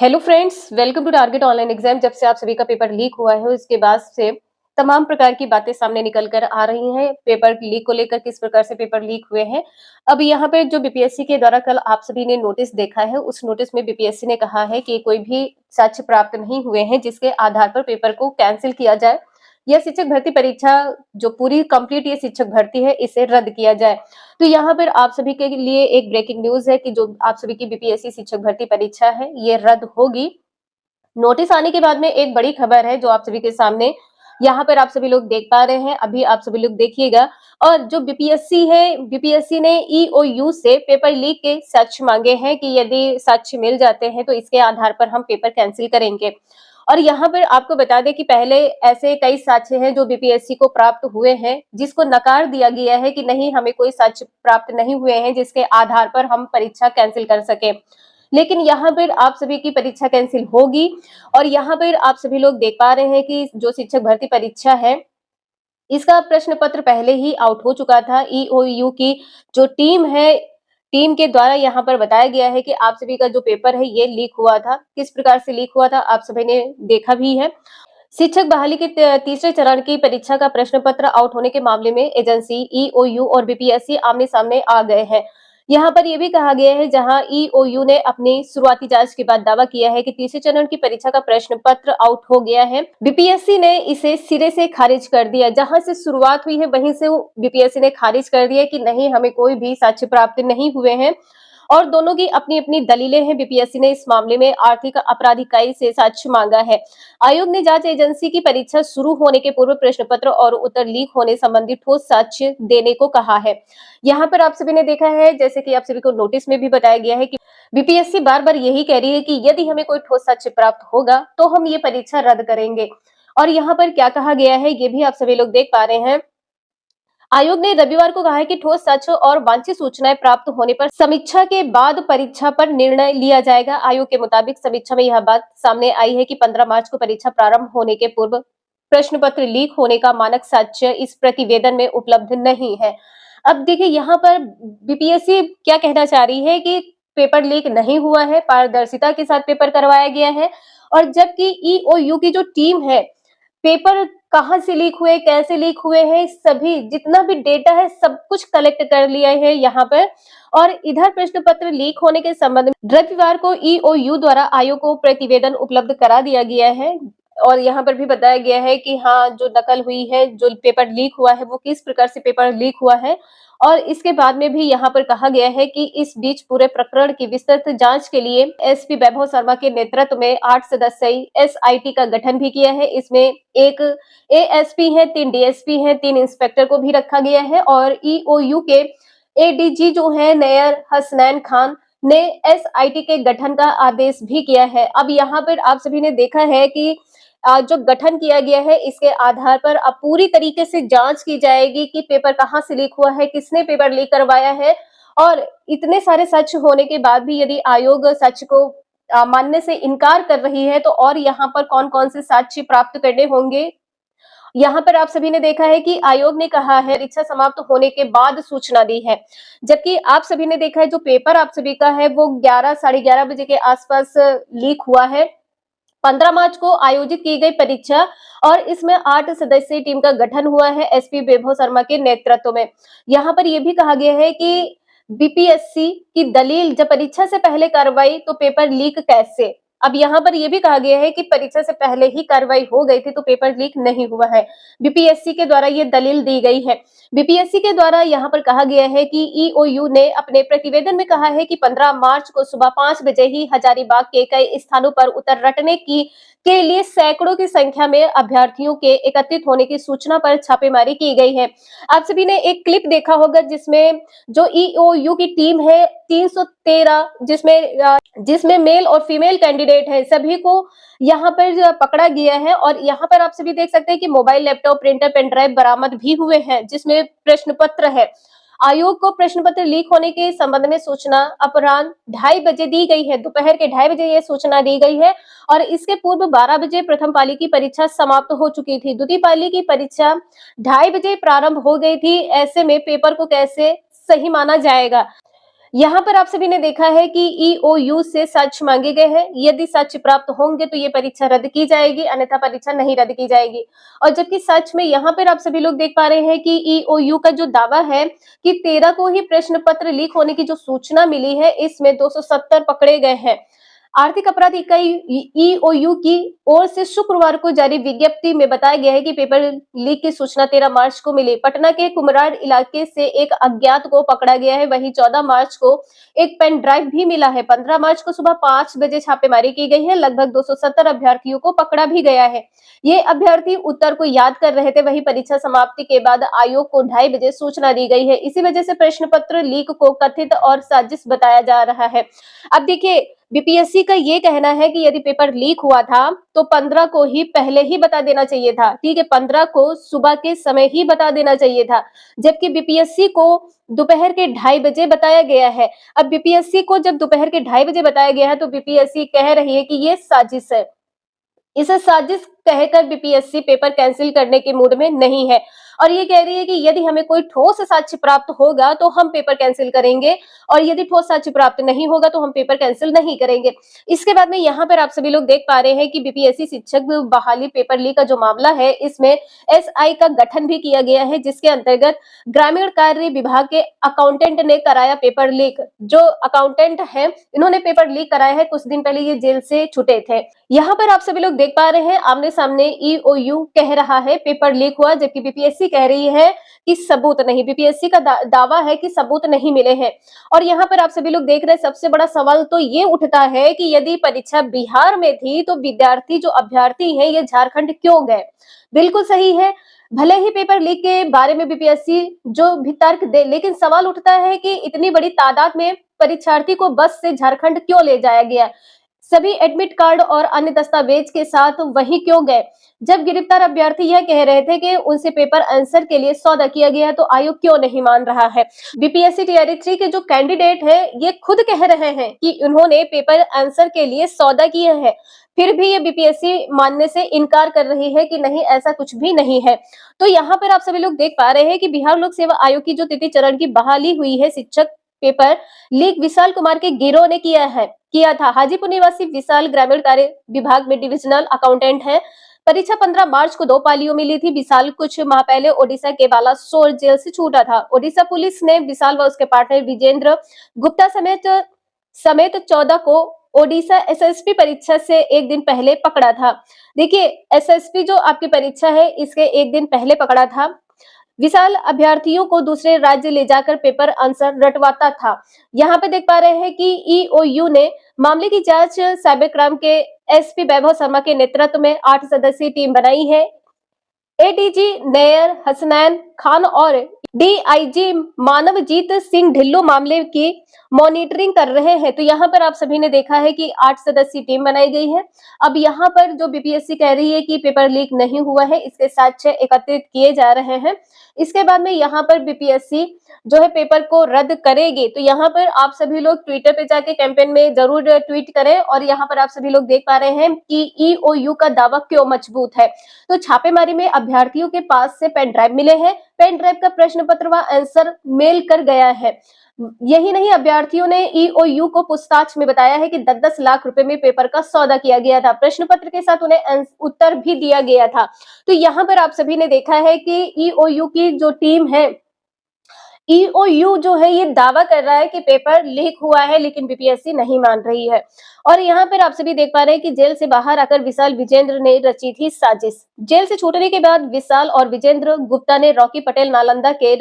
Hello friends, welcome to target online exam. जब से आप सभी का पेपर लीक हुआ है उसके बाद से तमाम प्रकार की बातें सामने निकल कर आ रही हैं। पेपर लीक को लेकर किस प्रकार से पेपर लीक हुए हैं। अब यहाँ पे जो बीपीएससी के द्वारा कल आप सभी ने नोटिस देखा है, उस नोटिस में बीपीएससी ने कहा है कि कोई भी साक्ष्य प्राप्त नहीं हुए हैं जिसके आधार पर पेपर को कैंसिल किया जाए या शिक्षक भर्ती परीक्षा जो पूरी कंप्लीट ये शिक्षक भर्ती है इसे रद्द किया जाए। तो यहाँ पर आप सभी के लिए एक ब्रेकिंग न्यूज है कि जो आप सभी की बीपीएससी शिक्षक भर्ती परीक्षा है ये रद्द होगी। नोटिस आने के बाद में एक बड़ी खबर है जो आप सभी के सामने यहाँ पर आप सभी लोग देख पा रहे हैं। अभी आप सभी लोग देखिएगा। और जो बीपीएससी है, बीपीएससी ने ईओयू से पेपर लीक के साक्ष्य मांगे हैं कि यदि साक्ष्य मिल जाते हैं तो इसके आधार पर हम पेपर कैंसिल करेंगे। और यहाँ पर आपको बता दें कि पहले ऐसे कई साक्ष्य हैं जो बीपीएससी को प्राप्त हुए हैं जिसको नकार दिया गया है कि नहीं, हमें कोई साक्ष्य प्राप्त नहीं हुए हैं जिसके आधार पर हम परीक्षा कैंसिल कर सके। लेकिन यहाँ पर आप सभी की परीक्षा कैंसिल होगी। और यहाँ पर आप सभी लोग देख पा रहे हैं कि जो शिक्षक भर्ती परीक्षा है इसका प्रश्न पत्र पहले ही आउट हो चुका था। ईओयू की जो टीम है, टीम के द्वारा यहाँ पर बताया गया है कि आप सभी का जो पेपर है ये लीक हुआ था। किस प्रकार से लीक हुआ था आप सभी ने देखा भी है। शिक्षक बहाली के तीसरे चरण की परीक्षा का प्रश्न पत्र आउट होने के मामले में एजेंसी ईओयू और बीपीएससी आमने सामने आ गए हैं। यहाँ पर यह भी कहा गया है, जहां ईओयू ने अपनी शुरुआती जांच के बाद दावा किया है कि तीसरे चरण की परीक्षा का प्रश्न पत्र आउट हो गया है। बीपीएससी ने इसे सिरे से खारिज कर दिया। जहां से शुरुआत हुई है वहीं से बीपीएससी ने खारिज कर दिया कि नहीं, हमें कोई भी साक्ष्य प्राप्त नहीं हुए हैं। और दोनों की अपनी अपनी दलीलें हैं। बीपीएससी ने इस मामले में आर्थिक अपराध इकाई से साक्ष्य मांगा है। आयोग ने जांच एजेंसी की परीक्षा शुरू होने के पूर्व प्रश्न पत्र और उत्तर लीक होने संबंधी ठोस साक्ष्य देने को कहा है। यहाँ पर आप सभी ने देखा है, जैसे कि आप सभी को नोटिस में भी बताया गया है कि बीपीएससी बार बार यही कह रही है कि यदि हमें कोई ठोस साक्ष्य प्राप्त होगा तो हम ये परीक्षा रद्द करेंगे। और यहाँ पर क्या कहा गया है ये भी आप सभी लोग देख पा रहे हैं। आयोग ने रविवार को कहा है कि ठोस साक्ष्य और वांछित सूचनाएं प्राप्त होने पर समीक्षा के बाद परीक्षा पर निर्णय लिया जाएगा। आयोग के मुताबिक समीक्षा में यह बात सामने आई है कि 15 मार्च को परीक्षा प्रारंभ होने के पूर्व प्रश्न पत्र लीक होने का मानक साक्ष्य इस प्रतिवेदन में उपलब्ध नहीं है। अब देखिए यहाँ पर बीपीएससी क्या कहना चाह रही है कि पेपर लीक नहीं हुआ है, पारदर्शिता के साथ पेपर करवाया गया है। और जबकि ईओयू की जो टीम है, पेपर कहाँ से लीक हुए, कैसे लीक हुए हैं, सभी जितना भी डेटा है सब कुछ कलेक्ट कर लिया है यहाँ पर। और इधर प्रश्न पत्र लीक होने के संबंध में रविवार को ईओयू द्वारा आयोग को प्रतिवेदन उपलब्ध करा दिया गया है। और यहाँ पर भी बताया गया है कि हाँ, जो नकल हुई है, जो पेपर लीक हुआ है वो किस प्रकार से पेपर लीक हुआ है। और इसके बाद में भी यहाँ पर कहा गया है कि इस बीच पूरे प्रकरण की विस्तृत जांच के लिए एसपी वैभव शर्मा के नेतृत्व में 8 सदस्यीय एसआईटी का गठन भी किया है। इसमें एक एएसपी है, 3 डीएसपी है, 3 इंस्पेक्टर को भी रखा गया है। और ईओयू के एडीजी जो है नयर हसनैन खान ने एसआईटी के गठन का आदेश भी किया है। अब यहाँ पर आप सभी ने देखा है कि जो गठन किया गया है इसके आधार पर अब पूरी तरीके से जांच की जाएगी कि पेपर कहाँ से लीक हुआ है, किसने पेपर लीक करवाया है। और इतने सारे सच होने के बाद भी यदि आयोग सच को मानने से इनकार कर रही है तो और यहाँ पर कौन कौन से साक्ष्य प्राप्त करने होंगे। यहाँ पर आप सभी ने देखा है कि आयोग ने कहा है परीक्षा समाप्त होने के बाद सूचना दी है। जबकि आप सभी ने देखा है जो पेपर आप सभी का है वो 11 साढ़े 11 बजे के आसपास लीक हुआ है। 15 मार्च को आयोजित की गई परीक्षा और इसमें 8 सदस्यीय टीम का गठन हुआ है एसपी वैभव शर्मा के नेतृत्व में। यहाँ पर यह भी कहा गया है कि बीपीएससी की दलील, जब परीक्षा से पहले कार्रवाई तो पेपर लीक कैसे। अब यहाँ पर यह भी कहा गया है कि परीक्षा से पहले ही कार्रवाई हो गई थी तो पेपर लीक नहीं हुआ है। बीपीएससी के द्वारा ये दलील दी गई है। बीपीएससी के द्वारा यहाँ पर कहा गया है कि ईओयू ने अपने प्रतिवेदन में कहा है कि 15 मार्च को सुबह 5 बजे ही हजारीबाग के कई स्थानों पर उत्तर रटने की के लिए सैकड़ों की संख्या में अभ्यर्थियों के एकत्रित होने की सूचना पर छापेमारी की गई है। आप सभी ने एक क्लिप देखा होगा जिसमें जो ईओयू की टीम है 313 जिसमें मेल और फीमेल कैंडिडेट है, सभी को यहाँ पर जो पकड़ा गया है। और यहाँ पर आप सभी देख सकते हैं कि mobile, laptop, printer, pen drive बरामद भी हुए हैं जिसमें प्रश्न पत्र है। आयोग को प्रश्न पत्र लीक होने के संबंध में सूचना अपराह्न 2:30 बजे दी गई है। दोपहर के 2:30 बजे ये सूचना दी गई है। और इसके पूर्व 12 बजे प्रथम पाली की परीक्षा समाप्त हो चुकी थी। द्वितीय पाली की परीक्षा 2:30 बजे प्रारंभ हो गई थी। ऐसे में पेपर को कैसे सही माना जाएगा। यहाँ पर आप सभी ने देखा है कि ईओयू से साक्ष्य मांगे गए हैं। यदि साक्ष्य प्राप्त होंगे तो ये परीक्षा रद्द की जाएगी, अन्यथा परीक्षा नहीं रद्द की जाएगी। और जबकि सच में यहाँ पर आप सभी लोग देख पा रहे हैं कि ईओयू का जो दावा है कि 13 को ही प्रश्न पत्र लीक होने की जो सूचना मिली है, इसमें 270 पकड़े गए हैं। आर्थिक अपराध इकाई ईओयू की ओर से शुक्रवार को जारी विज्ञप्ति में बताया गया है कि पेपर लीक की सूचना 13 मार्च को मिली। पटना के कुमराड इलाके से एक अज्ञात को पकड़ा गया है। वहीं 14 मार्च को एक पेन ड्राइव भी मिला है। 15 मार्च को सुबह 5 बजे छापेमारी की गई है। लगभग 270 अभ्यर्थियों को पकड़ा भी गया है। ये अभ्यर्थी उत्तर को याद कर रहे थे। वहीं परीक्षा समाप्ति के बाद आयोग को 2:30 बजे सूचना दी गई है। इसी वजह से प्रश्न पत्र लीक को कथित और साजिश बताया जा रहा है। अब देखिए, बीपीएससी का ये कहना है कि यदि पेपर लीक हुआ था तो 15 को ही पहले ही बता देना चाहिए था। ठीक है, 15 को सुबह के समय ही बता देना चाहिए था, जबकि बीपीएससी को दोपहर के 2:30 बजे बताया गया है। अब बीपीएससी को जब दोपहर के 2:30 बजे बताया गया है तो बीपीएससी कह रही है कि ये साजिश है। इसे साजिश कहकर बीपीएससी पेपर कैंसिल करने के मूड में नहीं है और ये कह रही है कि यदि हमें कोई ठोस साक्ष्य प्राप्त होगा तो हम पेपर कैंसिल करेंगे और यदि ठोस साक्ष्य प्राप्त नहीं होगा तो हम पेपर कैंसिल नहीं करेंगे। इसके बाद में यहाँ पर आप सभी लोग देख पा रहे हैं कि बीपीएससी शिक्षक बहाली पेपर लीक का जो मामला है, इसमें एसआई का गठन भी किया गया है, जिसके अंतर्गत ग्रामीण कार्य विभाग के अकाउंटेंट ने कराया पेपर लीक। जो अकाउंटेंट है, इन्होंने पेपर लीक कराया है। कुछ दिन पहले ये जेल से छूटे थे। यहाँ पर आप सभी लोग देख पा रहे हैं आमने सामने ईओयू कह रहा है पेपर लीक हुआ, जबकि बीपीएससी कह रही है कि सबूत नहीं। बीपीएससी का दावा है कि सबूत नहीं मिले हैं। और यहाँ पर आप सभी लोग देख रहे हैं, सबसे बड़ा सवाल तो ये उठता है कि यदि परीक्षा बिहार में थी तो विद्यार्थी जो अभ्यर्थी हैं ये झारखंड क्यों गए? बिल्कुल सही है, भले ही पेपर लीक के बारे में बीपीएससी जो भी तर्क दे, लेकिन सवाल उठता है कि इतनी बड़ी तादाद में परीक्षार्थी को बस से झारखंड क्यों ले जाया गया? सभी एडमिट कार्ड और अन्य दस्तावेज के साथ वहीं क्यों गए? जब गिरफ्तार अभ्यर्थी यह कह रहे थे कि उनसे पेपर आंसर के लिए सौदा किया गया है, तो आयोग क्यों नहीं मान रहा है? बीपीएससी टीआरई 3 के जो कैंडिडेट है ये खुद कह रहे हैं कि उन्होंने पेपर आंसर के लिए सौदा किया है, फिर भी ये बीपीएससी मानने से इनकार कर रही है कि नहीं, ऐसा कुछ भी नहीं है। तो यहाँ पर आप सभी लोग देख पा रहे हैं कि बिहार लोक सेवा आयोग की जो तृतीय चरण की बहाली हुई है, शिक्षक पेपर लीक विशाल कुमार के गिरोह ने किया था। हाजीपुर निवासी विशाल ग्रामीण कार्य विभाग में डिविजनल अकाउंटेंट है। परीक्षा 15 मार्च को 2 पालियों में ली थी। विशाल कुछ माह पहले ओडिशा के बालासोर जेल से छूटा था। ओडिशा पुलिस ने विशाल व उसके पार्टनर विजेंद्र गुप्ता समेत 14 को ओडिशा एसएसपी परीक्षा से एक दिन पहले पकड़ा था। देखिए, एसएसपी जो आपकी परीक्षा है इसके एक दिन पहले पकड़ा था। विशाल अभ्यर्थियों को दूसरे राज्य ले जाकर पेपर आंसर रटवाता था। यहाँ पे देख पा रहे हैं कि ईओयू ने मामले की जांच साइबर क्राइम के एसपी वैभव शर्मा के नेतृत्व में 8 सदस्यीय टीम बनाई है। एडीजी नैयर हसनैन खान और डीआईजी मानवजीत सिंह ढिल्लो मामले की मॉनिटरिंग कर रहे हैं। तो यहाँ पर आप सभी ने देखा है कि 8 सदस्यीय टीम बनाई गई है। अब यहाँ पर जो बीपीएससी कह रही है कि पेपर लीक नहीं हुआ है, इसके साक्ष्य एकत्रित किए जा रहे हैं। इसके बाद में यहाँ पर बीपीएससी जो है पेपर को रद्द करेगी। तो यहाँ पर आप सभी लोग ट्विटर पे जाके कैंपेन में जरूर ट्वीट करें। और यहाँ पर आप सभी लोग देख पा रहे हैं कि ईओयू का दावा क्यों मजबूत है। तो छापेमारी में अभ्यर्थियों के पास से पेन ड्राइव मिले हैं। पेन ड्राइव का प्रश्न पत्र व आंसर मेल कर गया है। यही नहीं, अभ्यर्थियों ने ईओयू को पूछताछ में बताया है कि 10-10 लाख रुपए में पेपर का सौदा किया गया था। प्रश्न पत्र के साथ उन्हें उत्तर भी दिया गया था। तो यहाँ पर आप सभी ने देखा है कि ईओयू की जो टीम है, ईओयू जो है ये दावा कर रहा है कि पेपर लीक हुआ है, लेकिन बीपीएससी नहीं मान रही है। और यहाँ पर आप सभी देख पा रहे हैं कि जेल से बाहर आकर विशाल विजेंद्र ने रची थी साजिश। जेल से छूटने के बाद विशाल और विजेंद्र गुप्ता ने रॉकी पटेल नालंदा के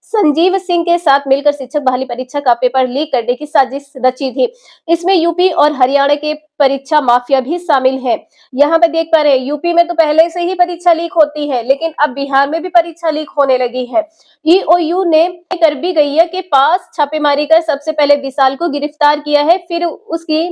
संजीव सिंह के साथ मिलकर शिक्षक बहाली परीक्षा का पेपर लीक करने की साजिश रची थी। इसमें यूपी और हरियाणा के परीक्षा माफिया भी शामिल हैं। यहाँ पे देख पा रहे हैं, यूपी में तो पहले से ही परीक्षा लीक होती है, लेकिन अब बिहार में भी परीक्षा लीक होने लगी है। ईओयू ने कर भी गई है कि पास छापेमारी कर सबसे पहले विशाल को गिरफ्तार किया है, फिर उसकी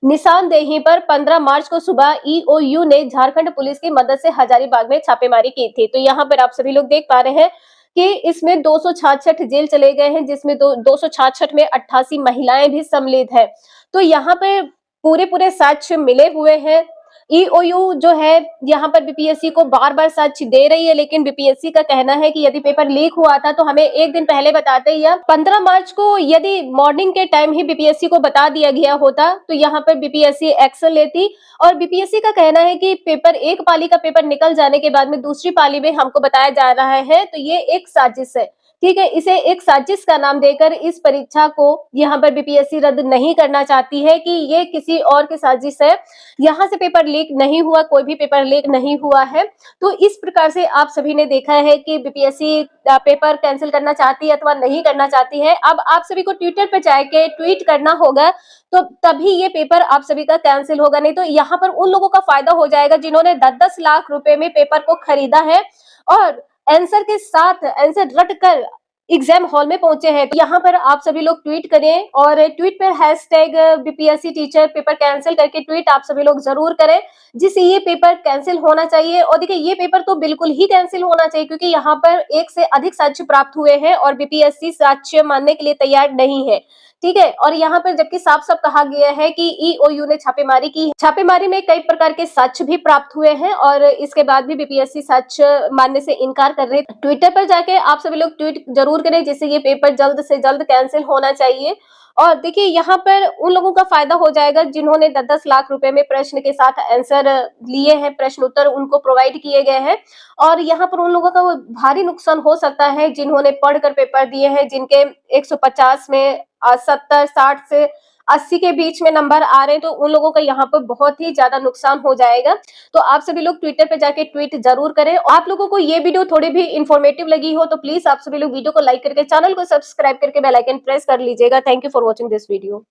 निशानदेही पर 15 मार्च को सुबह ईओयू ने झारखंड पुलिस की मदद से हजारीबाग में छापेमारी की थी। तो यहाँ पर आप सभी लोग देख पा रहे हैं कि इसमें 266 जेल चले गए हैं, जिसमें 266 में 88 महिलाएं भी सम्मिलित है। तो यहाँ पे पूरे साक्ष्य मिले हुए हैं। ईओयू जो है यहाँ पर बीपीएससी को बार-बार सच दे रही है, लेकिन बीपीएससी का कहना है कि यदि पेपर लीक हुआ था तो हमें 1 दिन पहले बताते या 15 मार्च को यदि मॉर्निंग के टाइम ही बीपीएससी को बता दिया गया होता तो यहाँ पर बीपीएससी एक्शन लेती। और बीपीएससी का कहना है कि पेपर एक पाली का पेपर निकल जाने के बाद में दूसरी पाली में हमको बताया जा रहा है, तो ये एक साजिश है। ठीक है, इसे एक साजिश का नाम देकर इस परीक्षा को यहाँ पर बीपीएससी रद्द नहीं करना चाहती है कि ये किसी और की साजिश है। यहाँ से पेपर लीक नहीं हुआ, कोई भी पेपर लीक नहीं हुआ है। तो इस प्रकार से आप सभी ने देखा है कि बीपीएससी पेपर कैंसिल करना चाहती है अथवा नहीं करना चाहती है। अब आप सभी को ट्विटर पे जाके ट्वीट करना होगा, तो तभी ये पेपर आप सभी का कैंसिल होगा, नहीं तो यहाँ पर उन लोगों का फायदा हो जाएगा जिन्होंने 10-10 लाख रुपए में पेपर को खरीदा है और आंसर के साथ आंसर रट कर एग्जाम हॉल में पहुंचे हैं। तो यहाँ पर आप सभी लोग ट्वीट करें और ट्वीट पर hashtag BPSC teacher paper cancel करके ट्वीट आप सभी लोग जरूर करें, जिससे ये पेपर कैंसिल होना चाहिए। और देखिए ये पेपर तो बिल्कुल ही कैंसिल होना चाहिए, क्योंकि यहाँ पर एक से अधिक साक्ष्य प्राप्त हुए हैं और बीपीएससी साक्ष्य मानने के लिए तैयार नहीं है। ठीक है, और यहाँ पर जबकि साफ साफ कहा गया है कि ईओयू ने छापेमारी की, छापेमारी में कई प्रकार के साक्ष्य भी प्राप्त हुए हैं और इसके बाद भी बीपीएससी साक्ष्य मानने से इनकार कर रहे हैं। ट्विटर पर जाके आप सभी लोग ट्वीट जरूर करें, जिससे ये पेपर जल्द से जल्द कैंसिल होना चाहिए। और देखिए यहाँ पर उन लोगों का फायदा हो जाएगा जिन्होंने 10-10 लाख रुपए में प्रश्न के साथ आंसर लिए हैं, प्रश्न उत्तर उनको प्रोवाइड किए गए हैं। और यहाँ पर उन लोगों का वो भारी नुकसान हो सकता है जिन्होंने पढ़कर पेपर दिए हैं, जिनके 150 में 70, 60 से 80 के बीच में नंबर आ रहे हैं, तो उन लोगों का यहाँ पर बहुत ही ज्यादा नुकसान हो जाएगा। तो आप सभी लोग ट्विटर पे जाके ट्वीट जरूर करें। आप लोगों को ये वीडियो थोड़ी भी इंफॉर्मेटिव लगी हो तो प्लीज आप सभी लोग वीडियो को लाइक करके चैनल को सब्सक्राइब करके बेल आइकन प्रेस कर लीजिएगा। Thank you for watching this video.